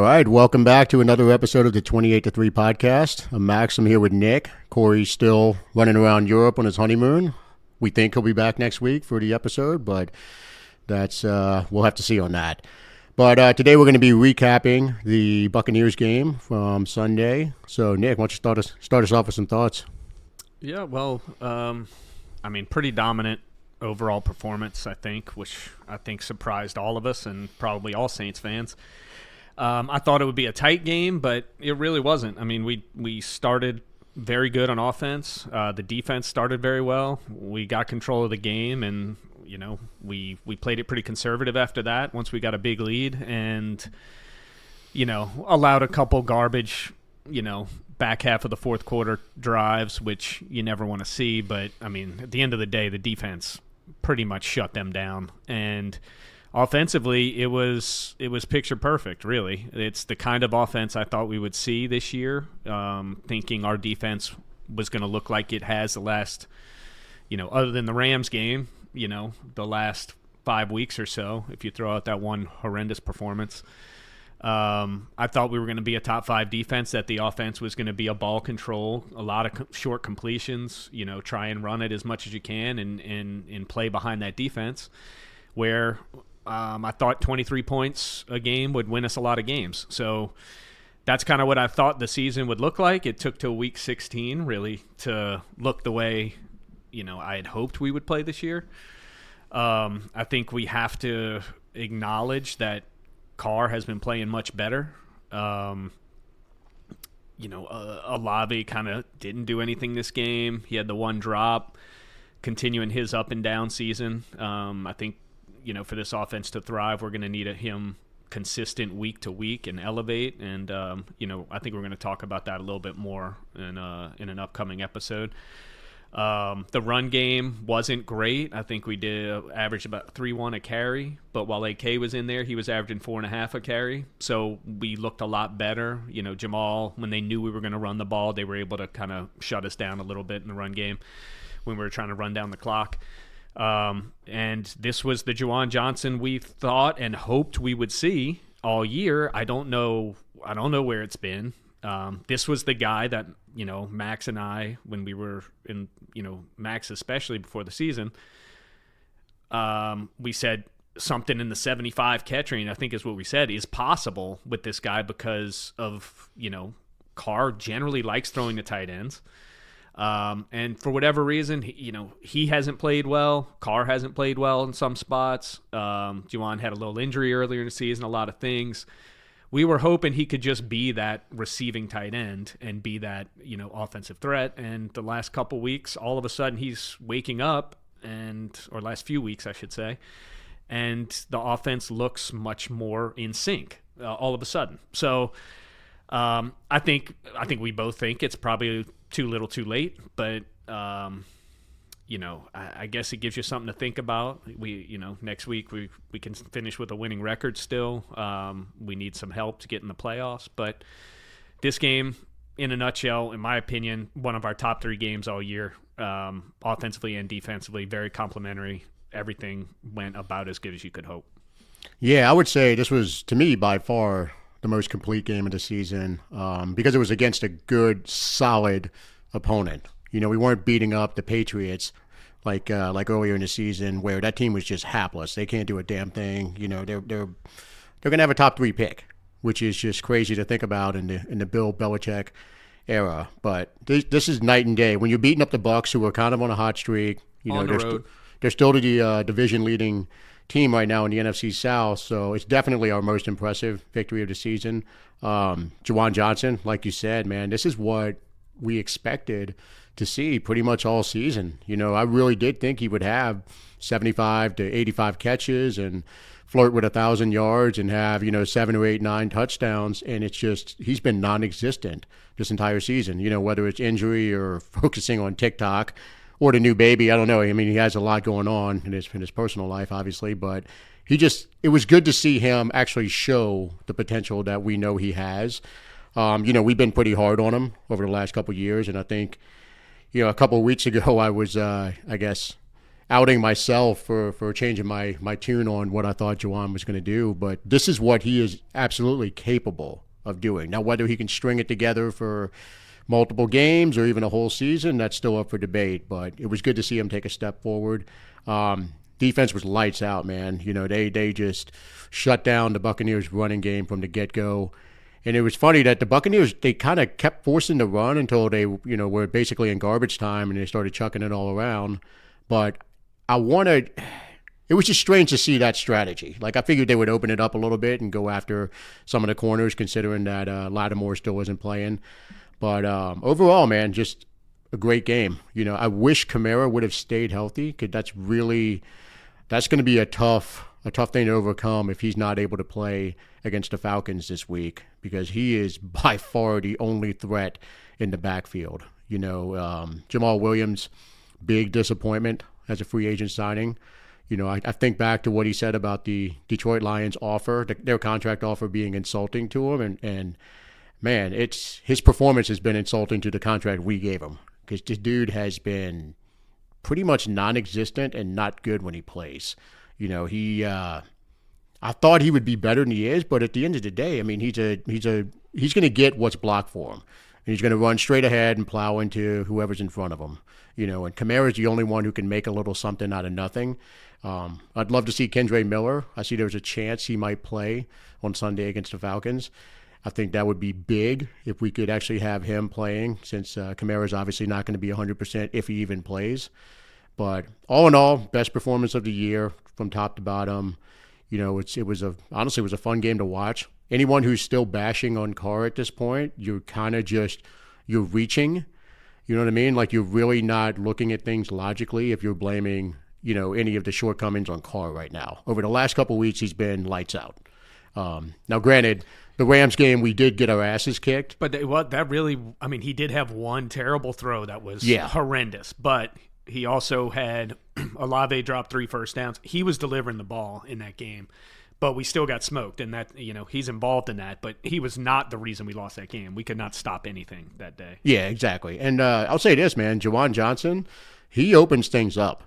right, welcome back to another episode of the 28 to 3 podcast. I'm Max. I'm here with Nick. Corey's still running around Europe on his honeymoon. We think he'll be back next week for the episode, but that's we'll have to see on that. But today we're going to be recapping the Buccaneers game from Sunday. So, Nick, why don't you start us off with some thoughts? Yeah, well, pretty dominant overall performance, I think, which I think surprised all of us and probably all Saints fans. I thought it would be a tight game, but it really wasn't. I mean, we started very good on offense. The defense started very well. We got control of the game, and we played it pretty conservative after that once we got a big lead, and allowed a couple garbage, back half of the fourth quarter drives, which you never want to see. But I mean, at the end of the day, the defense pretty much shut them down, and offensively, it was picture perfect, really. It's the kind of offense I thought we would see this year, thinking our defense was going to look like it has the last, other than the Rams game, the last 5 weeks or so, if you throw out that one horrendous performance. I thought we were going to be a top 5 defense, that the offense was going to be a ball control, a lot of short completions, try and run it as much as you can and play behind that defense, where I thought 23 points a game would win us a lot of games. So that's kind of what I thought the season would look like. It took till week 16 really to look the way, I had hoped we would play this year. I think we have to acknowledge that Carr has been playing much better. Olave kind of didn't do anything this game. He had the one drop, continuing his up and down season. I think, for this offense to thrive, we're going to need him consistent week to week and elevate. And, I think we're going to talk about that a little bit more in an upcoming episode. The run game wasn't great. I think we did average about 3.1 a carry, but while AK was in there, he was averaging 4.5 a carry. So we looked a lot better. Jamal, when they knew we were going to run the ball, they were able to kind of shut us down a little bit in the run game when we were trying to run down the clock. And this was the Juwan Johnson we thought and hoped we would see all year. I don't know where it's been. This was the guy that, Max and I, when we were in, Max especially before the season, we said something in the 75 catch range, I think is what we said, is possible with this guy because of, Carr generally likes throwing to tight ends. And for whatever reason, he hasn't played well. Carr hasn't played well in some spots. Juwan had a little injury earlier in the season, a lot of things. We were hoping he could just be that receiving tight end and be that, offensive threat. And the last couple weeks, all of a sudden he's waking up or last few weeks, I should say, and the offense looks much more in sync all of a sudden. So I think we both think it's probably too little too late, but I guess it gives you something to think about. We next week we can finish with a winning record still. We need some help to get in the playoffs, but this game, in a nutshell, in my opinion, one of our top 3 games all year, offensively and defensively, very complimentary. Everything went about as good as you could hope. Yeah, I would say this was, to me, by far the most complete game of the season, because it was against a good, solid opponent. We weren't beating up the Patriots like earlier in the season, where that team was just hapless. They can't do a damn thing. They're gonna have a top 3 pick, which is just crazy to think about in the Bill Belichick era. But this is night and day. When you're beating up the Bucs, who are kind of on a hot streak, on the road, they're still the division leading team right now in the NFC South, so it's definitely our most impressive victory of the season. Juwan Johnson, like you said, man, this is what we expected to see pretty much all season. I really did think he would have 75 to 85 catches and flirt with 1,000 yards and have 7 or 8, 9 touchdowns, and it's just he's been non-existent this entire season. Whether it's injury or focusing on TikTok or the new baby, I don't know. I mean, he has a lot going on in his personal life, obviously, but it was good to see him actually show the potential that we know he has. We've been pretty hard on him over the last couple of years, and I think, a couple of weeks ago I was, outing myself for changing my tune on what I thought Juwan was going to do. But this is what he is absolutely capable of doing. Now, whether he can string it together for multiple games or even a whole season, that's still up for debate. But it was good to see him take a step forward. Defense was lights out, man. They just shut down the Buccaneers' running game from the get-go. And it was funny that the Buccaneers, they kind of kept forcing the run until they, were basically in garbage time and they started chucking it all around. But it was just strange to see that strategy. Like, I figured they would open it up a little bit and go after some of the corners, considering that Lattimore still isn't playing. But overall, man, just a great game. I wish Kamara would have stayed healthy, because that's going to be a tough thing to overcome if he's not able to play against the Falcons this week, because he is by far the only threat in the backfield. Jamal Williams, big disappointment as a free agent signing. I think back to what he said about the Detroit Lions offer, their contract offer being insulting to him, and man, his performance has been insulting to the contract we gave him, because this dude has been pretty much non-existent and not good when he plays. I thought he would be better than he is, but at the end of the day, I mean, he's going to get what's blocked for him. And he's going to run straight ahead and plow into whoever's in front of him. And Kamara's the only one who can make a little something out of nothing. I'd love to see Kendre Miller. I see there's a chance he might play on Sunday against the Falcons. I think that would be big if we could actually have him playing, since Kamara's obviously not going to be 100% if he even plays. But all in all, best performance of the year from top to bottom. It was a fun game to watch. Anyone who's still bashing on Carr at this point, you're kind of you're reaching. You know what I mean? Like, you're really not looking at things logically if you're blaming, any of the shortcomings on Carr right now. Over the last couple of weeks, he's been lights out. Now, granted, the Rams game, we did get our asses kicked. But he did have one terrible throw that was horrendous. But he also had Olave drop 3 first downs. He was delivering the ball in that game, but we still got smoked. And that, he's involved in that. But he was not the reason we lost that game. We could not stop anything that day. Yeah, exactly. And I'll say this, man. Juwan Johnson, he opens things up.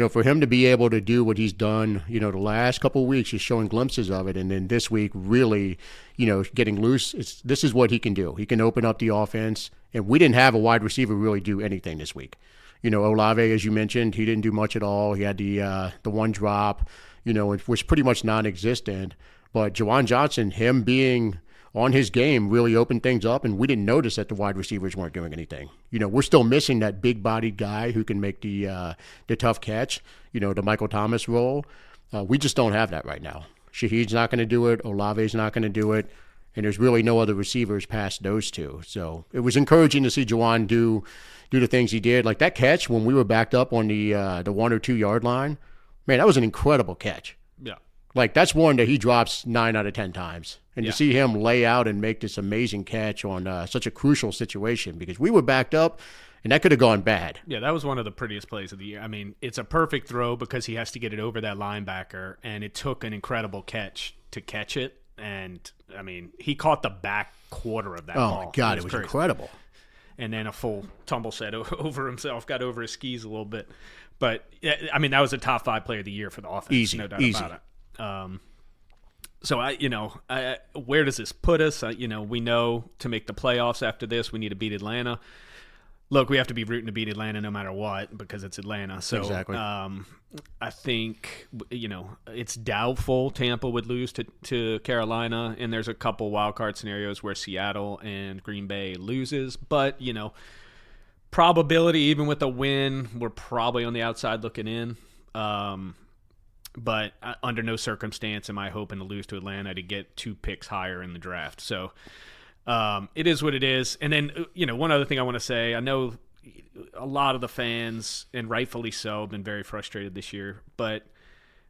For him to be able to do what he's done, the last couple of weeks, just showing glimpses of it, and then this week really, getting loose, this is what he can do. He can open up the offense, and we didn't have a wide receiver really do anything this week. Olave, as you mentioned, he didn't do much at all. He had the one drop, it was pretty much non-existent. But Juwan Johnson, him being on his game, really opened things up, and we didn't notice that the wide receivers weren't doing anything. We're still missing that big-bodied guy who can make the tough catch, the Michael Thomas role. We just don't have that right now. Shaheed's not going to do it. Olave's not going to do it. And there's really no other receivers past those two. So it was encouraging to see Juwan do the things he did. Like that catch when we were backed up on the 1 or 2 yard line. Man, that was an incredible catch. Yeah. Like, that's one that he drops 9 out of 10 times. And to see him lay out and make this amazing catch on such a crucial situation, because we were backed up and that could have gone bad. Yeah, that was one of the prettiest plays of the year. I mean, it's a perfect throw because he has to get it over that linebacker, and it took an incredible catch to catch it. And, I mean, he caught the back quarter of that ball. Oh, my God, it was incredible. And then a full tumble set over himself, got over his skis a little bit. But, I mean, that was a top 5 player of the year for the offense. Easy, no doubt easy. about it. So, where does this put us? We know to make the playoffs after this, we need to beat Atlanta. Look, we have to be rooting to beat Atlanta no matter what because it's Atlanta. So, exactly. I think, it's doubtful Tampa would lose to Carolina, and there's a couple wild card scenarios where Seattle and Green Bay loses. But, probability, even with a win, we're probably on the outside looking in. But under no circumstance am I hoping to lose to Atlanta to get 2 picks higher in the draft. So it is what it is. And then, one other thing I want to say, I know a lot of the fans, and rightfully so, have been very frustrated this year. But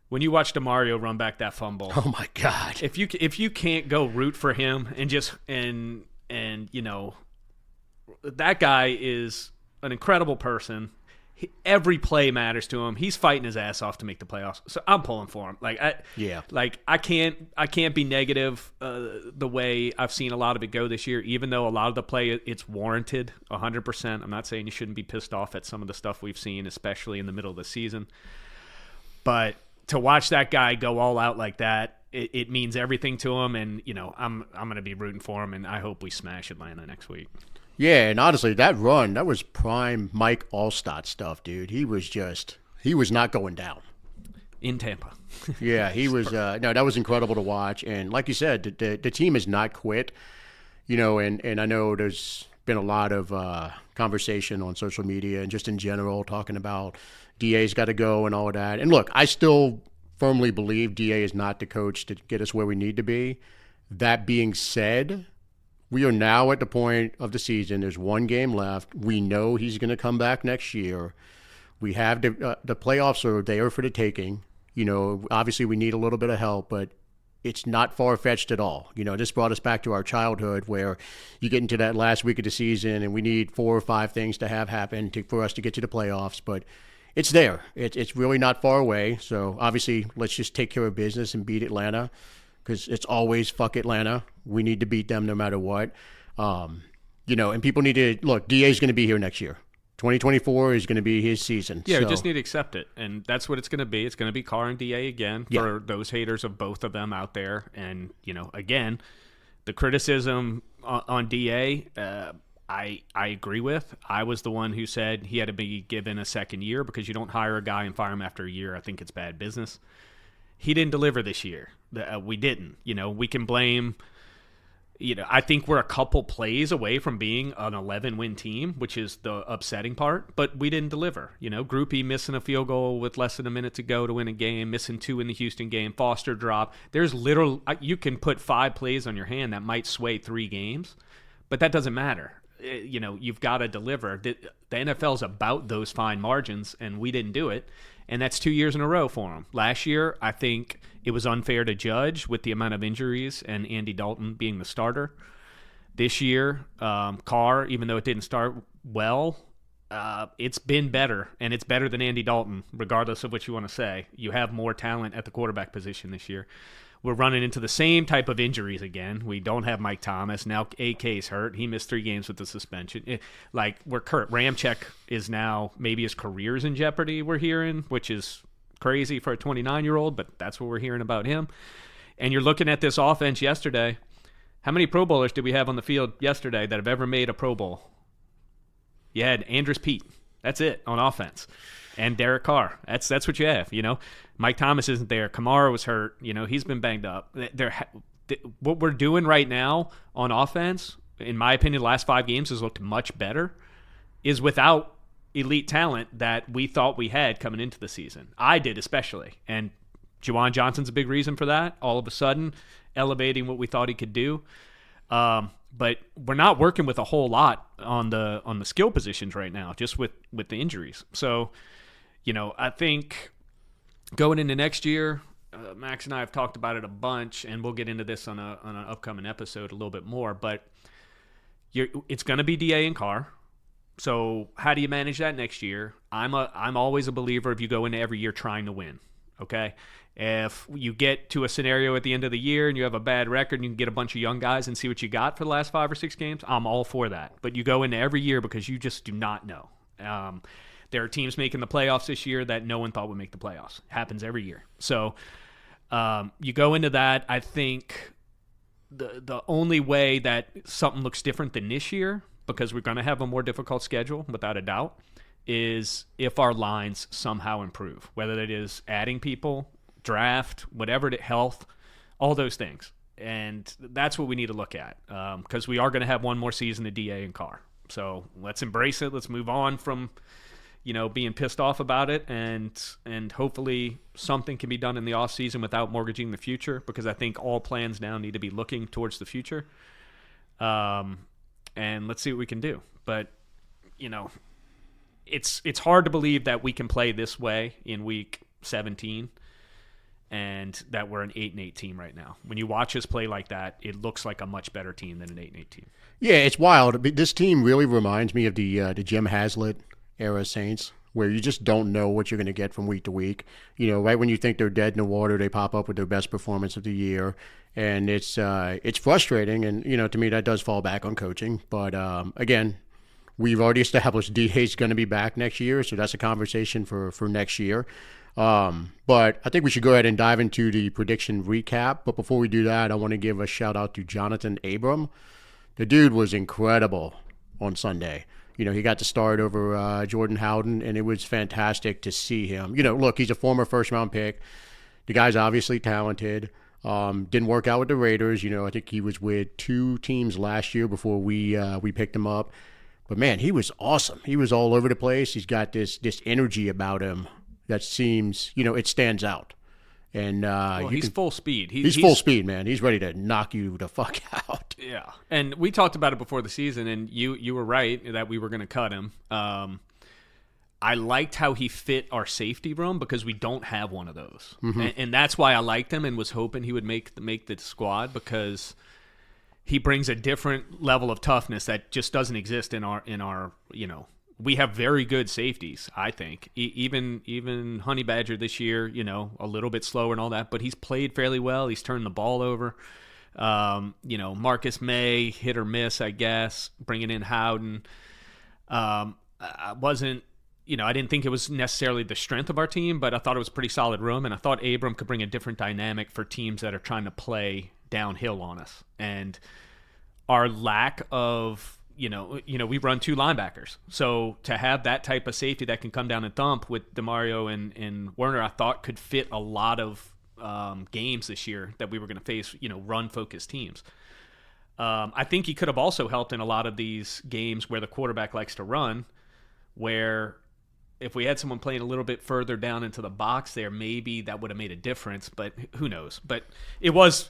when you watch DeMario run back that fumble, oh my God! If you can't go root for him and just that guy is an incredible person. every play matters to him. He's fighting his ass off to make the playoffs. So I'm pulling for him. I can't be negative the way I've seen a lot of it go this year, even though a lot of the play, it's warranted 100%. I'm not saying you shouldn't be pissed off at some of the stuff we've seen, especially in the middle of the season. But to watch that guy go all out like that, it means everything to him. And, I'm going to be rooting for him, and I hope we smash Atlanta next week. Yeah, and honestly, that run, that was prime Mike Allstott stuff, dude. He was not going down. In Tampa. Yeah, he was, that was incredible to watch. And like you said, the team has not quit, and I know there's been a lot of conversation on social media and just in general talking about DA's got to go and all of that. And look, I still firmly believe DA is not the coach to get us where we need to be. That being said, we are now at the point of the season. There's one game left. We know he's going to come back next year. We have the playoffs are there for the taking. Obviously we need a little bit of help, but it's not far-fetched at all. This brought us back to our childhood where you get into that last week of the season and we need 4 or 5 things to have happen for us to get to the playoffs. But it's there. It's really not far away. So obviously let's just take care of business and beat Atlanta, because it's always fuck Atlanta. We need to beat them no matter what. And people need to look. DA's going to be here next year. 2024 is going to be his season. Yeah, we just need to accept it, and that's what it's going to be. It's going to be Carr and DA again for those haters of both of them out there. And again, the criticism on DA, I agree with. I was the one who said he had to be given a second year, because you don't hire a guy and fire him after a year. I think it's bad business. He didn't deliver this year. We didn't. We can blame. I think we're a couple plays away from being an 11-win team, which is the upsetting part. But we didn't deliver. Groupie missing a field goal with less than a minute to go to win a game, missing 2 in the Houston game, Foster drop. There's you can put 5 plays on your hand that might sway 3 games, but that doesn't matter. You've got to deliver. The NFL's about those fine margins, and we didn't do it. And that's 2 years in a row for him. Last year, I think it was unfair to judge with the amount of injuries and Andy Dalton being the starter. This year, Carr, even though it didn't start well, it's been better, and it's better than Andy Dalton, regardless of what you want to say. You have more talent at the quarterback position this year. We're running into the same type of injuries again. We don't have Mike Thomas. Now AK's hurt. He missed 3 games with the suspension. We're Kurt Ramczyk is now, maybe his career's in jeopardy, we're hearing, which is crazy for a 29-year-old, but that's what we're hearing about him. And you're looking at this offense yesterday. How many Pro Bowlers did we have on the field yesterday that have ever made a Pro Bowl? You had Andrus Peat. That's it on offense. And Derek Carr. That's what you have, Mike Thomas isn't there. Kamara was hurt. He's been banged up. What we're doing right now on offense, in my opinion, the last 5 games has looked much better, is without elite talent that we thought we had coming into the season. I did especially. And Juwan Johnson's a big reason for that, all of a sudden elevating what we thought he could do. But we're not working with a whole lot on the skill positions right now, just with the injuries. So, I think going into next year, Max and I have talked about it a bunch, and we'll get into this on an upcoming episode a little bit more. But it's going to be DA and Carr. So how do you manage that next year? I'm always a believer if you go into every year trying to win. Okay, if you get to a scenario at the end of the year and you have a bad record and you can get a bunch of young guys and see what you got for the last 5 or 6 games, I'm all for that. But you go into every year because you just do not know. There are teams making the playoffs this year that no one thought would make the playoffs. It happens every year. So you go into that. I think the only way that something looks different than this year, because we're going to have a more difficult schedule without a doubt, is if our lines somehow improve, whether it is adding people, draft, whatever, health, all those things. And that's what we need to look at, because we are going to have one more season of DA and Carr. So let's embrace it. Let's move on from being pissed off about it, and hopefully something can be done in the offseason without mortgaging the future, because I think all plans now need to be looking towards the future. And let's see what we can do. But, it's hard to believe that we can play this way in week 17 and that we're an 8-8 team right now. When you watch us play like that, it looks like a much better team than an 8-8 team. Yeah, it's wild. This team really reminds me of the Jim Haslett era Saints, where you just don't know what you're going to get from week to week. You know, right when you think they're dead in the water, they pop up with their best performance of the year, and it's frustrating. And you know, to me, that does fall back on coaching. But again, we've already established DA's going to be back next year, so that's a conversation for next year. But I think we should go ahead and dive into the prediction recap. But before we do that, I want to give a shout out to Jonathan Abram. The dude was incredible on Sunday. You know, he got to start over Jordan Howden, and it was fantastic to see him. You know, look, he's a former first-round pick. The guy's obviously talented. Didn't work out with the Raiders. You know, I think he was with 2 teams last year before we picked him up. But, man, he was awesome. He was all over the place. He's got this energy about him that seems, you know, it stands out. And he's full speed. He's full speed, man. He's ready to knock you the fuck out. Yeah, and we talked about it before the season, and you were right that we were going to cut him. I liked how he fit our safety room because we don't have one of those, and that's why I liked him and was hoping he would make the squad, because he brings a different level of toughness that just doesn't exist in our you know. We have very good safeties, I think. Even Honey Badger this year, you know, a little bit slower and all that, but he's played fairly well. He's turned the ball over. You know, Marcus May, hit or miss, I guess, bringing in Howden. I wasn't, you know, I didn't think it was necessarily the strength of our team, but I thought it was a pretty solid room, and I thought Abram could bring a different dynamic for teams that are trying to play downhill on us. And our lack of... You know, we run 2 linebackers. So to have that type of safety that can come down and thump with DeMario and Werner, I thought could fit a lot of games this year that we were going to face, you know, run-focused teams. I think he could have also helped in a lot of these games where the quarterback likes to run, where if we had someone playing a little bit further down into the box there, maybe that would have made a difference, but who knows? But it was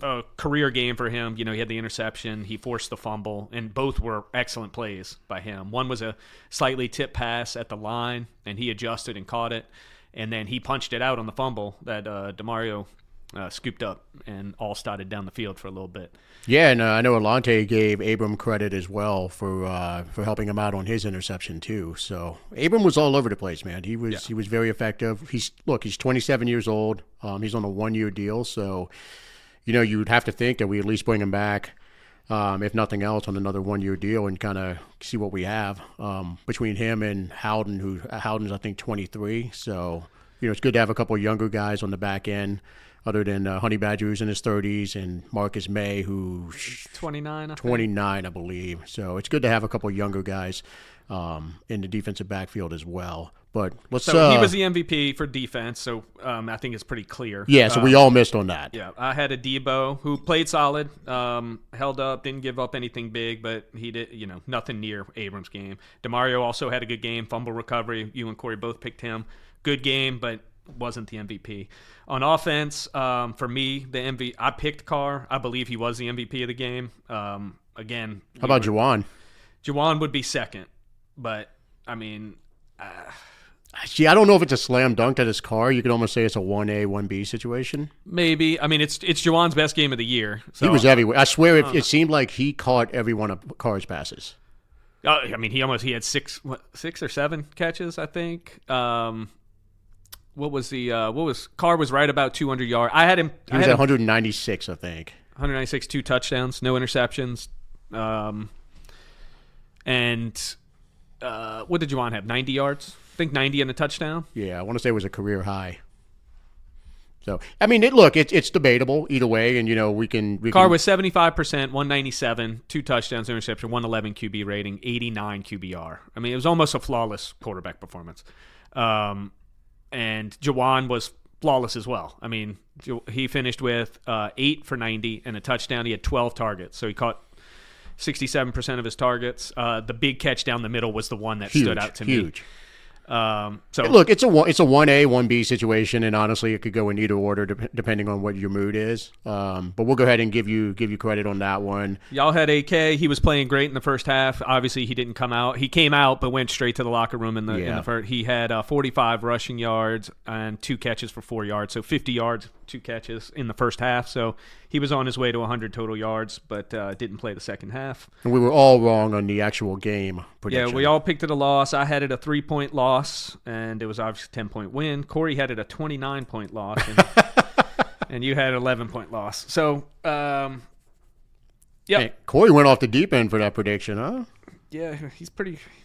a career game for him. You know, he had the interception, he forced the fumble, and both were excellent plays by him. One was a slightly tipped pass at the line, and he adjusted and caught it, and then he punched it out on the fumble that DeMario scooped up and all started down the field for a little bit. Yeah, and I know Alante gave Abram credit as well for helping him out on his interception too. So Abram was all over the place, man. He was very effective. He's 27 years old. He's on a 1-year deal, so you know you would have to think that we at least bring him back, if nothing else, on another 1-year deal and kind of see what we have between him and Howden. Howden's I think 23. So you know it's good to have a couple of younger guys on the back end. Other than Honey Badger, who's in his 30s, and Marcus May, who's 29, I believe. So it's good to have a couple of younger guys in the defensive backfield as well. But let's. So he was the MVP for defense, so I think it's pretty clear. Yeah, so we all missed on that. Yeah, I had a Debo who played solid, held up, didn't give up anything big, but he did, you know, nothing near Abrams' game. DeMario also had a good game, fumble recovery. You and Corey both picked him. Good game, but wasn't the MVP. On offense, for me, I picked Carr. I believe he was the MVP of the game. Again, how about Juwan? Juwan would be second, but I mean, see, I don't know if it's a slam dunk that it's Carr. You could almost say it's a 1A, 1B situation. Maybe. I mean, it's Juwan's best game of the year. So, he was everywhere. I swear, it seemed like he caught every one of Carr's passes. I mean, he had six or 7 catches, I think. What was Carr was right about 200 yards. I had him. He was at 196, I think. 196, 2 touchdowns, no interceptions. And what did Juwan have? 90 yards? I think 90 and a touchdown. Yeah, I want to say it was a career high. So, I mean, it's debatable either way, and, you know, we can Carr was 75%, 197, 2 touchdowns, interception, 111 QB rating, 89 QBR. I mean, it was almost a flawless quarterback performance. And Juwan was flawless as well. I mean, he finished with 8 for 90 and a touchdown. He had 12 targets, so he caught 67% of his targets. The big catch down the middle was the one that stood out to me. So look, it's a 1A, 1B situation, and honestly, it could go in either order depending on what your mood is. But we'll go ahead and give you credit on that one. Y'all had AK. He was playing great in the first half. Obviously, he didn't come out. He came out, but went straight to the locker room in the first. He had 45 rushing yards and 2 catches for 4 yards, so 50 yards, 2 catches in the first half. So he was on his way to 100 total yards, but didn't play the second half. And we were all wrong on the actual game prediction. Yeah, we all picked it a loss. I had it a 3-point loss, and it was obviously a 10-point win. Corey had it a 29-point loss, and you had an 11-point loss. So, yeah. Hey, Corey went off the deep end for that prediction, huh? Yeah,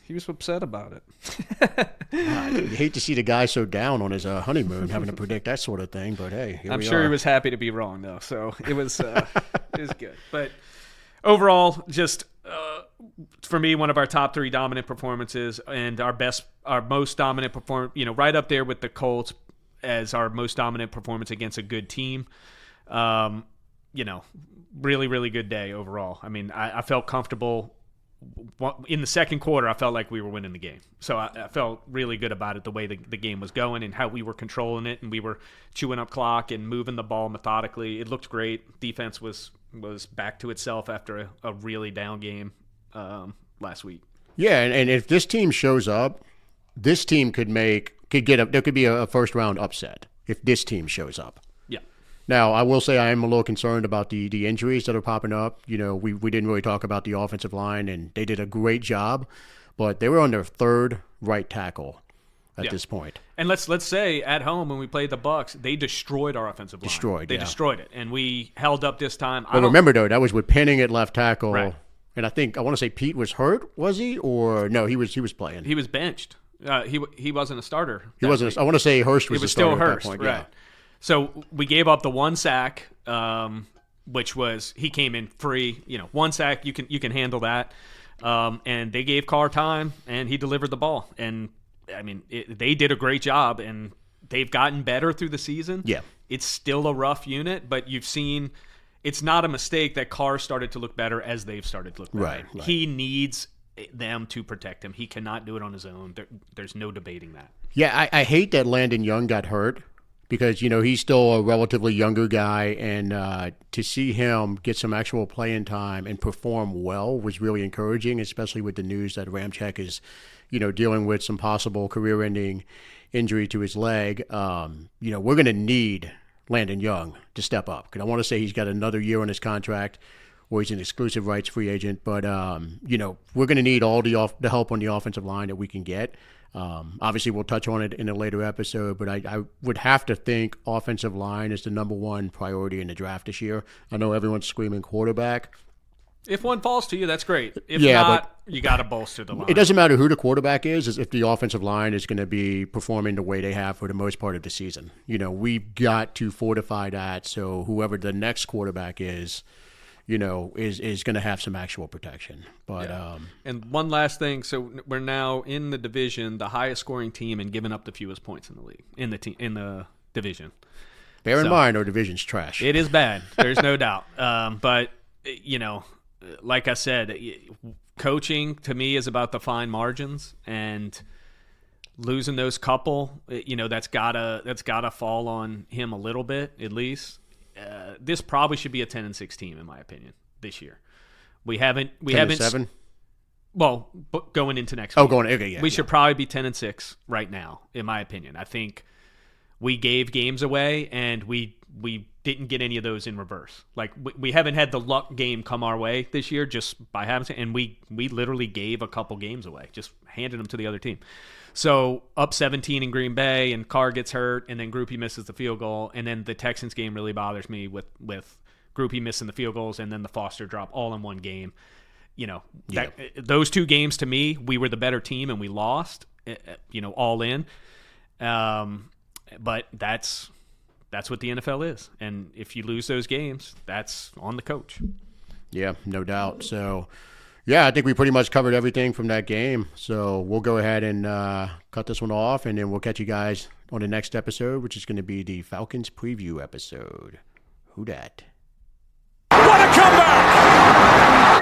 he was upset about it. You hate to see the guy so down on his honeymoon having to predict that sort of thing, but hey, I'm sure he was happy to be wrong, though, so it was good. But overall, just for me, one of our top 3 dominant performances, and our most dominant performance, right up there with the Colts as our most dominant performance against a good team. Really, really good day overall. I mean, I felt comfortable. In the second quarter, I felt like we were winning the game. So I felt really good about it, the way the game was going and how we were controlling it, and we were chewing up clock and moving the ball methodically. It looked great. Defense was back to itself after a really down game last week. Yeah, and if this team shows up, this team there could be a first-round upset if this team shows up. Now, I will say I am a little concerned about the injuries that are popping up. We didn't really talk about the offensive line, and they did a great job, but they were on their 3rd right tackle at this point. And let's say at home when we played the Bucs, they destroyed our offensive line. They destroyed it, and we held up this time. Well, remember, though, that was with Penning at left tackle, right. And I want to say Pete was hurt, was he? Or no, he was playing. He was benched. He wasn't a starter. He wasn't. I want to say Hurst was the starter still Hurst, at that point. Right. Yeah. So we gave up the 1 sack, which was he came in free. 1 sack, you can handle that. And they gave Carr time, and he delivered the ball. And I mean, they did a great job, and they've gotten better through the season. Yeah, it's still a rough unit, but you've seen it's not a mistake that Carr started to look better as they've started to look better. Right. He needs them to protect him. He cannot do it on his own. There's no debating that. Yeah, I hate that Landon Young got hurt. Because, he's still a relatively younger guy, and to see him get some actual playing time and perform well was really encouraging, especially with the news that Ramczyk is, dealing with some possible career-ending injury to his leg. We're going to need Landon Young to step up. Because I want to say he's got another year on his contract, or he's an exclusive rights free agent. But, we're going to need all the help on the offensive line that we can get. Obviously, we'll touch on it in a later episode, but I would have to think offensive line is the number 1 priority in the draft this year. I know everyone's screaming quarterback. If one falls to you, that's great. If not, you got to bolster the line. It doesn't matter who the quarterback is if the offensive line is going to be performing the way they have for the most part of the season. We've got to fortify that so whoever the next quarterback is going to have some actual protection. But and one last thing, so we're now in the division, the highest scoring team and giving up the fewest points in the league in the division. Bear in mind, our division's trash. It is bad. There's no doubt. But like I said, coaching to me is about the fine margins, and losing those couple, that's gotta fall on him a little bit at least. This probably should be a 10-6 team in my opinion this year. We haven't 7. Well, going into next week. Okay, we should probably be 10-6 right now, in my opinion. I think we gave games away, and we didn't get any of those in reverse. Like we haven't had the luck game come our way this year just by having to, and we literally gave a couple games away, just handed them to the other team. So up 17 in Green Bay, and Carr gets hurt, and then Groupie misses the field goal, and then the Texans game really bothers me with Groupie missing the field goals and then the Foster drop all in one game. Those 2 games to me, we were the better team and we lost. All in. But that's what the NFL is, and if you lose those games, that's on the coach. Yeah, no doubt. So. Yeah, I think we pretty much covered everything from that game. So we'll go ahead and cut this one off, and then we'll catch you guys on the next episode, which is going to be the Falcons preview episode. Who dat? What a comeback!